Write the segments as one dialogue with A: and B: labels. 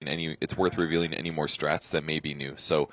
A: it's worth revealing any more strats that may be new. So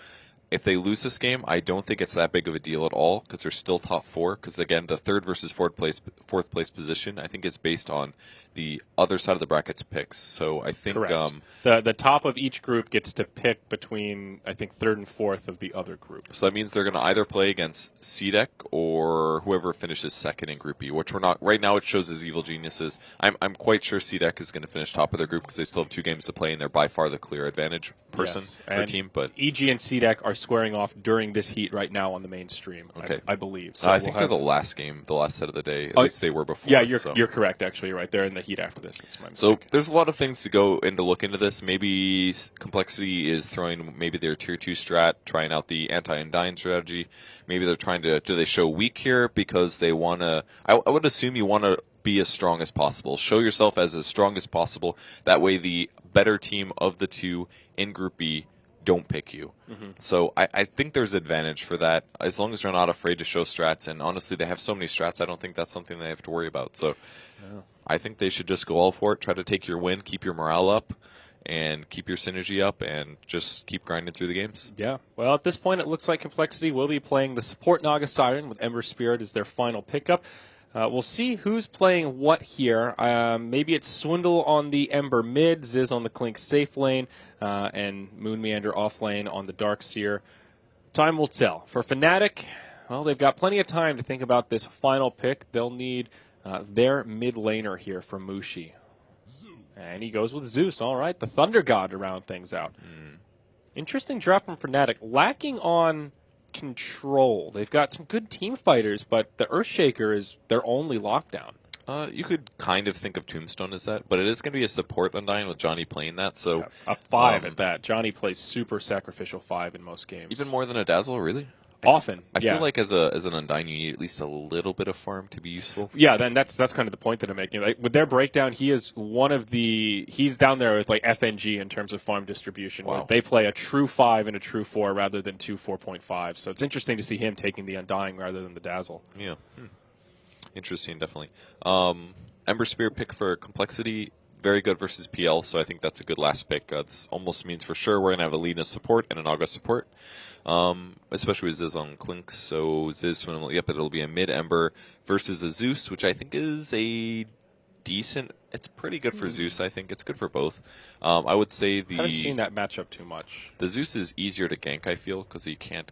A: if they lose this game, I don't think it's that big of a deal at all because they're still top 4. Because again, the third versus fourth place position, I think is based on the other side of the bracket's picks. So I think
B: the top of each group gets to pick between, I think, third and fourth of the other group.
A: So that means they're going to either play against CDEC or whoever finishes second in Group E, which we're not right now. It shows as Evil Geniuses. I'm quite sure CDEC is going to finish top of their group because they still have 2 games to play and they're by far the clear advantage person or team. But
B: EG and CDEC are squaring off during this heat right now on the main stream. Okay. I believe. So
A: I think they're the last game, the last set of the day. At least they were before.
B: Yeah, you're correct. Actually, you're right. They're in the heat after this. It's my mistake.
A: So there's a lot of things to go in to look into this. Maybe Complexity is throwing maybe their tier 2 strat, trying out the anti-undying strategy. Maybe they're trying to do they show weak here because they want to. I would assume you want to be as strong as possible. Show yourself as strong as possible. That way, the better team of the 2 in Group B don't pick you. Mm-hmm. So I think there's advantage for that as long as they're not afraid to show strats. And honestly, they have so many strats, I don't think that's something they have to worry about. So I think they should just go all for it, try to take your win, keep your morale up, and keep your synergy up, and just keep grinding through the games.
B: Yeah. Well, at this point, it looks like Complexity will be playing the support Naga Siren with Ember Spirit as their final pickup. We'll see who's playing what here. Maybe it's Swindle on the Ember mid, Ziz on the Clink safe lane, and Moon Meander off lane on the Darkseer. Time will tell. For Fnatic, well, they've got plenty of time to think about this final pick. They'll need their mid laner here for Mushi. And he goes with Zeus. All right, the Thunder God to round things out. Interesting drop from Fnatic. Lacking on control. They've got some good team fighters, but the Earthshaker is their only lockdown.
A: You could kind of think of Tombstone as that, but it is going to be a support Undying with Johnny playing that. So
B: a 5 at that. Johnny plays super sacrificial 5 in most games.
A: Even more than a Dazzle, really?
B: Often,
A: I feel like as an Undying, you need at least a little bit of farm to be useful.
B: Yeah, then that's kind of the point that I'm making. Like, with their breakdown, he's down there with like FNG in terms of farm distribution.
A: Wow.
B: Where they play a true 5 and a true 4 rather than 2 4.5. So it's interesting to see him taking the Undying rather than the Dazzle.
A: Yeah, interesting, definitely. Ember Spear pick for Complexity. Very good versus PL, so I think that's a good last pick. This almost means for sure we're going to have a Lina support and an Naga support, especially with Ziz on Clink. So Ziz, it'll be a mid-Ember versus a Zeus, which I think is a decent... It's pretty good for Zeus, I think. It's good for both. I would say I
B: haven't seen that matchup too much.
A: The Zeus is easier to gank, I feel, because he can't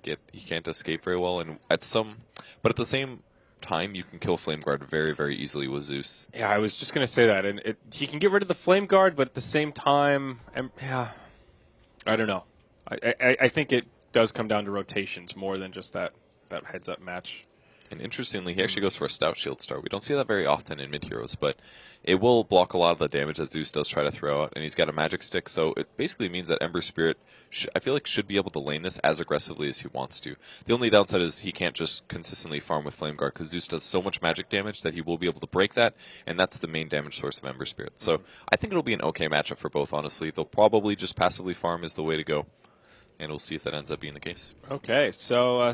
A: escape very well, but at the same time, you can kill Flame Guard very, very easily with Zeus.
B: Yeah, I was just going to say that. And he can get rid of the Flame Guard, but at the same time, I don't know. I think it does come down to rotations more than just that heads-up match.
A: And interestingly, he actually goes for a Stout Shield Star. We don't see that very often in mid-heroes, but it will block a lot of the damage that Zeus does try to throw out, and he's got a Magic Stick, so it basically means that Ember Spirit, I feel like, should be able to lane this as aggressively as he wants to. The only downside is he can't just consistently farm with Flame Guard, because Zeus does so much magic damage that he will be able to break that, and that's the main damage source of Ember Spirit. So I think it'll be an okay matchup for both, honestly. They'll probably just passively farm is the way to go, and we'll see if that ends up being the case.
B: Okay, so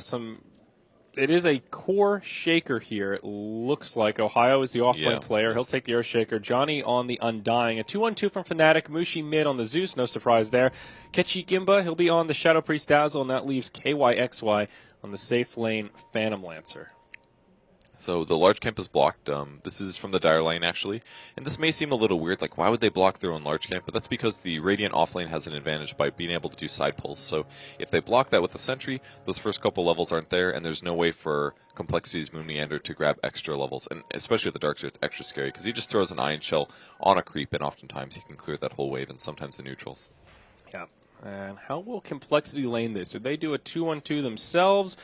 B: it is a core shaker here. It looks like Ohio is the off-lane player. He'll take the Earth Shaker. Johnny on the Undying. A 2-1-2 from Fnatic. Mushi mid on the Zeus. No surprise there. Kechi Gimba, he'll be on the Shadow Priest Dazzle, and that leaves KYXY on the safe lane Phantom Lancer.
A: So the large camp is blocked. This is from the Dire lane, actually. And this may seem a little weird, like why would they block their own large camp? But that's because the Radiant offlane has an advantage by being able to do side pulls. So if they block that with the Sentry, those first couple levels aren't there, and there's no way for Complexity's Moon Meander to grab extra levels. And especially with the Darkseer, it's extra scary, because he just throws an Iron Shell on a creep, and oftentimes he can clear that whole wave, and sometimes the neutrals.
B: Yeah. And how will Complexity lane this? Did they do a 2-1-2 themselves?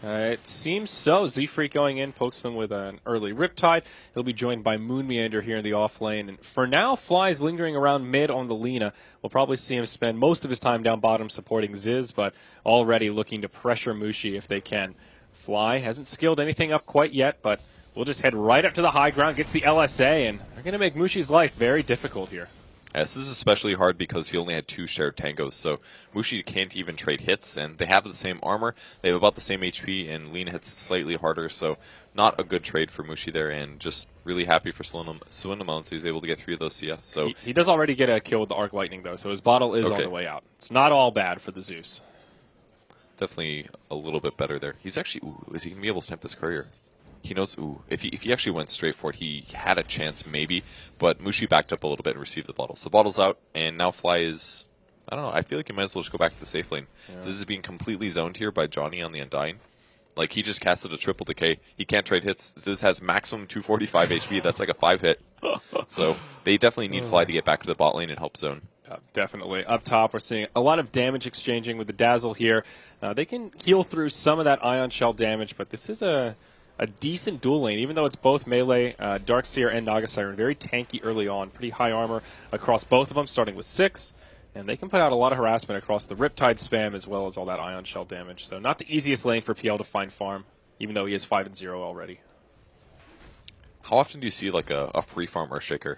B: It seems so. Z-Freak going in, pokes them with an early Riptide. He'll be joined by Moon Meander here in the off lane. And for now, Fly's lingering around mid on the Lina. We'll probably see him spend most of his time down bottom supporting Ziz, but already looking to pressure Mushi if they can. Fly hasn't skilled anything up quite yet, but we'll just head right up to the high ground, gets the LSA, and they're going to make Mushi's life very difficult here.
A: This is especially hard because he only had 2 shared tangos, so Mushi can't even trade hits, and they have the same armor, they have about the same HP, and Lina hits slightly harder, so not a good trade for Mushi there, and just really happy for Swindlemon, so he's able to get 3 of those CS. So
B: he does already get a kill with the Arc Lightning, though, so his bottle is on the way out. It's not all bad for the Zeus.
A: Definitely a little bit better there. He's actually, is he going to be able to snipe this courier? He knows, if he actually went straight for it, he had a chance maybe, but Mushi backed up a little bit and received the bottle. So bottle's out, and now Fly is, I don't know, I feel like he might as well just go back to the safe lane. Yeah. So this is being completely zoned here by Johnny on the Undying. Like, he just casted a triple decay. He can't trade hits. Ziz has maximum 245 HP. That's like a 5-hit. So they definitely need Fly to get back to the bot lane and help zone.
B: Definitely. Up top, we're seeing a lot of damage exchanging with the Dazzle here. They can heal through some of that Ion Shell damage, but this is a decent dual lane, even though it's both melee, Darkseer and Naga Siren. Very tanky early on. Pretty high armor across both of them, starting with 6. And they can put out a lot of harassment across the Riptide spam as well as all that Ion Shell damage. So not the easiest lane for PL to find farm, even though he is 5-0 already.
A: How often do you see like a free farm Earthshaker?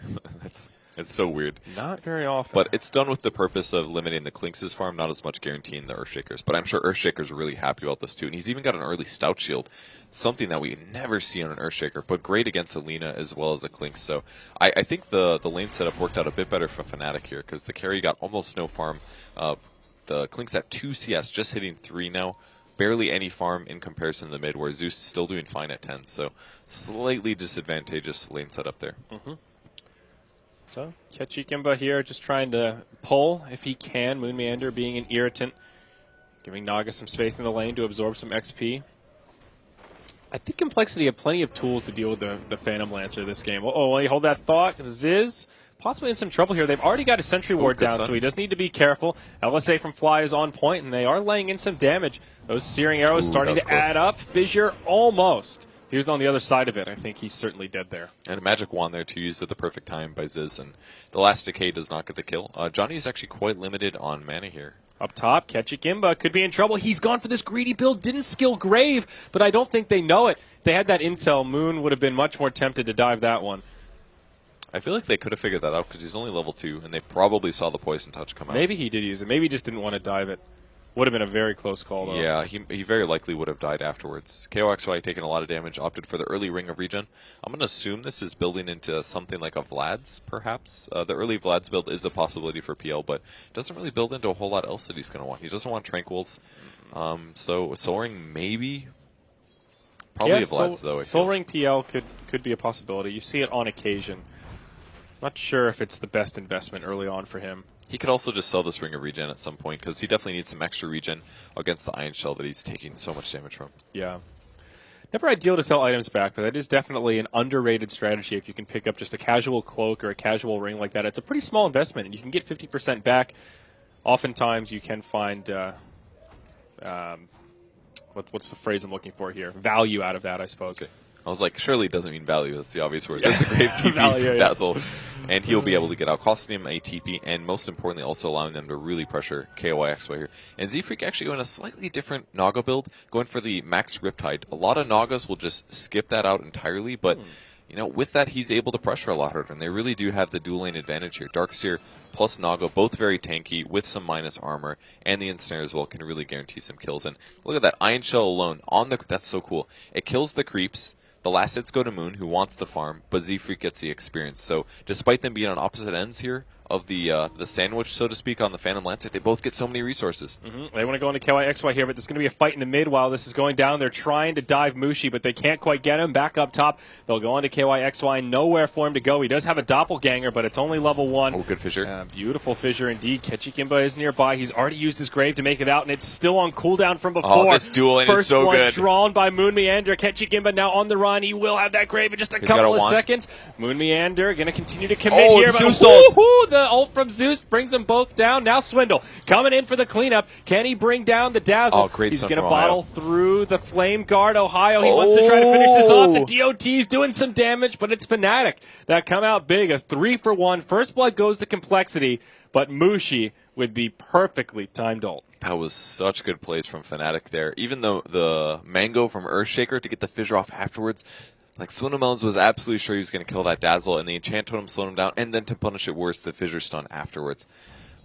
A: It's so weird.
B: Not very often.
A: But it's done with the purpose of limiting the Clinks' farm, not as much guaranteeing the Earthshakers. But I'm sure Earthshaker's really happy about this too. And he's even got an early Stout Shield, something that we never see on an Earthshaker, but great against Alina as well as a Clinks. So I think the lane setup worked out a bit better for Fnatic here, because the carry got almost no farm. The Clinks at 2 CS, just hitting 3 now. Barely any farm in comparison to the mid, where Zeus is still doing fine at 10. So slightly disadvantageous lane setup there.
B: Mm-hmm. So, Ketchikimba here just trying to pull if he can. Moon Meander being an irritant, giving Naga some space in the lane to absorb some XP. I think Complexity have plenty of tools to deal with the Phantom Lancer this game. Oh, hold that thought. Ziz possibly in some trouble here. They've already got a Sentry Ward down, so he does need to be careful. LSA from Fly is on point, and they are laying in some damage. Those Searing Arrows starting to add up. Fissure almost. If he was on the other side of it, I think he's certainly dead there.
A: And a Magic Wand there to use at the perfect time by Ziz, and the last Decay does not get the kill. Johnny is actually quite limited on mana here.
B: Up top, Ketchikimba could be in trouble. He's gone for this greedy build, didn't skill Grave, but I don't think they know it. If they had that intel, Moon would have been much more tempted to dive that one.
A: I feel like they could have figured that out because he's only level 2, and they probably saw the Poison Touch come out.
B: Maybe he did use it. Maybe he just didn't want to dive it. Would have been a very close call, though.
A: Yeah, he very likely would have died afterwards. KOXY taking a lot of damage, opted for the early Ring of Regen. I'm going to assume this is building into something like a Vlad's, perhaps. The early Vlad's build is a possibility for PL, but it doesn't really build into a whole lot else that he's going to want. He doesn't want Tranquils. So Soul Ring, maybe. Probably a Vlad's, though.
B: Soul Ring PL could be a possibility. You see it on occasion. Not sure if it's the best investment early on for him.
A: He could also just sell this Ring of Regen at some point, because he definitely needs some extra regen against the Ion Shell that he's taking so much damage from.
B: Yeah. Never ideal to sell items back, but that is definitely an underrated strategy if you can pick up just a casual cloak or a casual ring like that. It's a pretty small investment, and you can get 50% back. Oftentimes you can find, what's the phrase I'm looking for here? Value out of that, I suppose.
A: Okay. I was like, surely it doesn't mean value. That's the obvious word. That's a Grave TP from Dazzle. And he'll be able to get out, costing him a TP, and most importantly, also allowing them to really pressure KOYXY here. And Z-Freak actually going a slightly different Naga build, going for the Max Riptide. A lot of Nagas will just skip that out entirely, but you know, with that, he's able to pressure a lot harder, and they really do have the dual lane advantage here. Darkseer plus Naga, both very tanky, with some minus armor, and the Ensnare as well can really guarantee some kills. And look at that, Ion Shell alone, that's so cool. It kills the creeps. The last hits go to Moon, who wants to farm, but Z-Freak gets the experience. So despite them being on opposite ends here of the sandwich, so to speak, on the Phantom Lancer, they both get so many resources.
B: They want to go into KYXY here, but there's going to be a fight in the mid while this is going down. They're trying to dive Mushi, but they can't quite get him. Back up top, they'll go into KYXY. Nowhere for him to go. He does have a doppelganger, but it's only level 1.
A: Oh, good Fissure.
B: Beautiful Fissure indeed. Ketchikimba is nearby. He's already used his Grave to make it out, and it's still on cooldown from before.
A: Oh, this duel lane is so good.
B: First blood drawn by Moon Meander. Ketchikimba now on the run. He will have that Grave in just a couple of seconds. Moon Meander going to continue to commit here. But the ult from Zeus brings them both down. Now Swindle coming in for the cleanup. Can he bring down the Dazzle?
A: Oh, great.
B: He's going to bottle through the Flame Guard. Ohio, he wants to try to finish this off. The DOT's doing some damage, but it's Fnatic that come out big. A 3-for-1. First blood goes to Complexity, but Mushi with the perfectly timed ult.
A: That was such good plays from Fnatic there. Even though the Mango from Earthshaker to get the Fissure off afterwards, Like, Swindle Melons was absolutely sure he was going to kill that Dazzle, and the Enchant Totem slowed him down, and then to punish it worse, the Fissure Stun afterwards.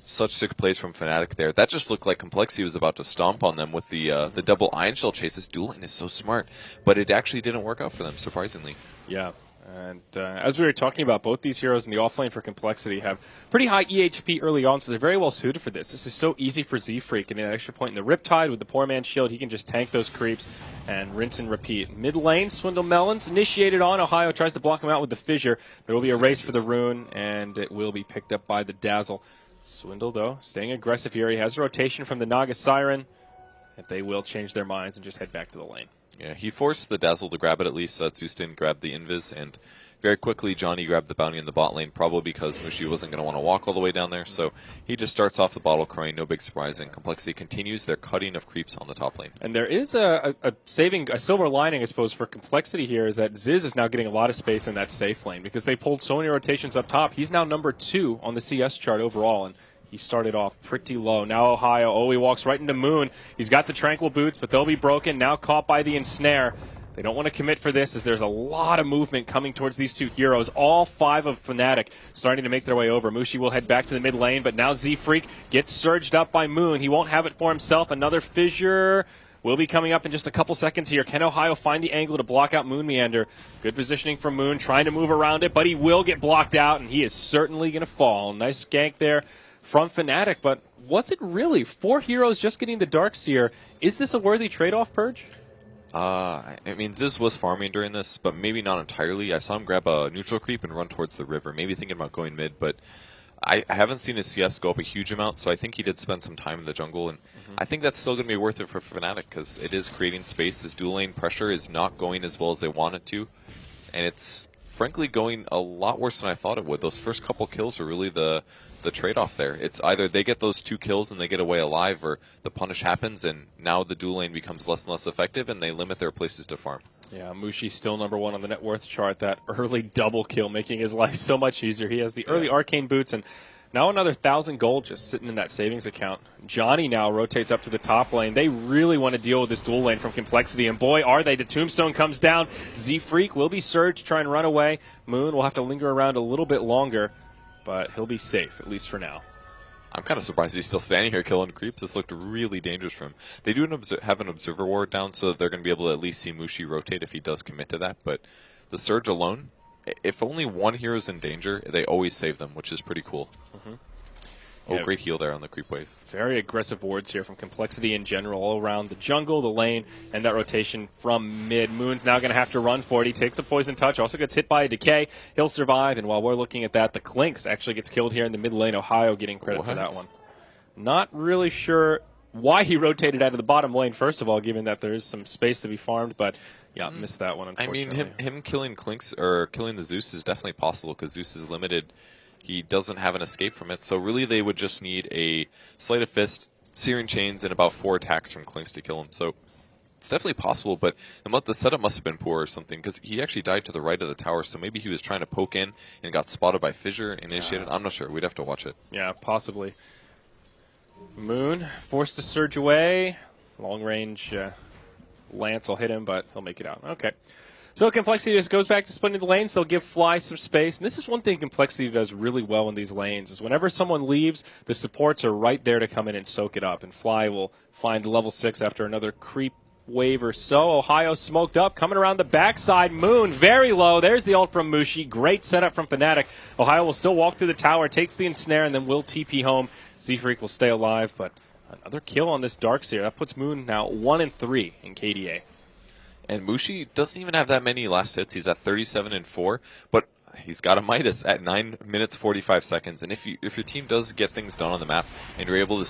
A: Such sick plays from Fnatic there. That just looked like Complexity was about to stomp on them with the double Ion Shell chase. This dual lane is so smart, but it actually didn't work out for them, surprisingly.
B: Yeah. And as we were talking about, both these heroes in the offlane for Complexity have pretty high EHP early on, so they're very well suited for this. This is so easy for Z-Freak, and an extra point in the Riptide with the Poor Man's Shield, he can just tank those creeps and rinse and repeat. Mid lane, Swindle Melons initiated on. Ohio tries to block him out with the Fissure. There will be a race for the rune, and it will be picked up by the Dazzle. Swindle, though, staying aggressive here. He has a rotation from the Naga Siren, and they will change their minds and just head back to the lane.
A: Yeah, he forced the Dazzle to grab it at least, so that Zeus didn't grab the Invis, and very quickly Johnny grabbed the bounty in the bot lane, probably because Mushi wasn't going to want to walk all the way down there, so he just starts off the bottle crane, no big surprise, and Complexity continues their cutting of creeps on the top lane.
B: And there is a silver lining, I suppose, for Complexity here, is that Ziz is now getting a lot of space in that safe lane, because they pulled so many rotations up top. He's now number 2 on the CS chart overall, and he started off pretty low. Now Ohio, he walks right into Moon. He's got the Tranquil Boots, but they'll be broken. Now caught by the Ensnare. They don't want to commit for this, as there's a lot of movement coming towards these two heroes. All 5 of Fnatic starting to make their way over. Mushi will head back to the mid lane, but now Z-Freak gets surged up by Moon. He won't have it for himself. Another Fissure will be coming up in just a couple seconds here. Can Ohio find the angle to block out Moon Meander? Good positioning from Moon, trying to move around it, but he will get blocked out, and he is certainly going to fall. Nice gank there from Fnatic, but was it really 4 heroes just getting the Darkseer? Is this a worthy trade-off, Purge?
A: I mean, Ziz was farming during this, but maybe not entirely. I saw him grab a neutral creep and run towards the river, maybe thinking about going mid, but I haven't seen his CS go up a huge amount, so I think he did spend some time in the jungle, and I think that's still going to be worth it for Fnatic, because it is creating space. This dual lane pressure is not going as well as they want it to, and it's frankly going a lot worse than I thought it would. Those first couple kills are really the trade-off there. It's either they get those 2 kills and they get away alive, or the punish happens and now the dual lane becomes less and less effective and they limit their places to farm.
B: Yeah, Mushi's still number 1 on the net worth chart. That early double kill making his life so much easier. He has the early arcane boots, and now another 1,000 gold just sitting in that savings account. Johnny now rotates up to the top lane. They really want to deal with this dual lane from Complexity, and boy, are they. The Tombstone comes down. Z-Freak will be surged to try and run away. Moon will have to linger around a little bit longer, but he'll be safe, at least for now.
A: I'm kind of surprised he's still standing here killing creeps. This looked really dangerous for him. They do have an Observer Ward down, so they're going to be able to at least see Mushi rotate if he does commit to that. But the Surge alone, if only one hero is in danger, they always save them, which is pretty cool. Oh, yeah. Great heal there on the creep wave.
B: Very aggressive wards here from Complexity in general, all around the jungle, the lane, and that rotation from mid. Moon's now going to have to run for it. He takes a poison touch, also gets hit by a decay. He'll survive, and while we're looking at that, the Clinks actually gets killed here in the mid lane. Ohio getting credit for that one. Not really sure why he rotated out of the bottom lane, first of all, given that there is some space to be farmed, but yeah, missed that one, unfortunately.
A: I mean, him killing Clinks, or killing the Zeus is definitely possible, because Zeus is limited. He doesn't have an escape from it, so really they would just need a Sleight of Fist, Searing Chains, and about 4 attacks from Clinks to kill him. So it's definitely possible, but the setup must have been poor or something, because he actually died to the right of the tower, so maybe he was trying to poke in and got spotted by Fissure, initiated. I'm not sure. We'd have to watch it.
B: Yeah, possibly. Moon forced to surge away. Long range Lance will hit him, but he'll make it out. Okay. So Complexity just goes back to splitting the lanes. They'll give Fly some space. And this is one thing Complexity does really well in these lanes, is whenever someone leaves, the supports are right there to come in and soak it up. And Fly will find level 6 after another creep wave or so. Ohio smoked up, coming around the backside. Moon very low. There's the ult from Mushi. Great setup from Fnatic. Ohio will still walk through the tower, takes the ensnare, and then will TP home. Z-Freak will stay alive, but another kill on this Darkseer. That puts Moon now 1-3 in KDA.
A: And Mushi doesn't even have that many last hits. He's at 37-4, but he's got a Midas at 9 minutes 45 seconds. And if your team does get things done on the map and you're able to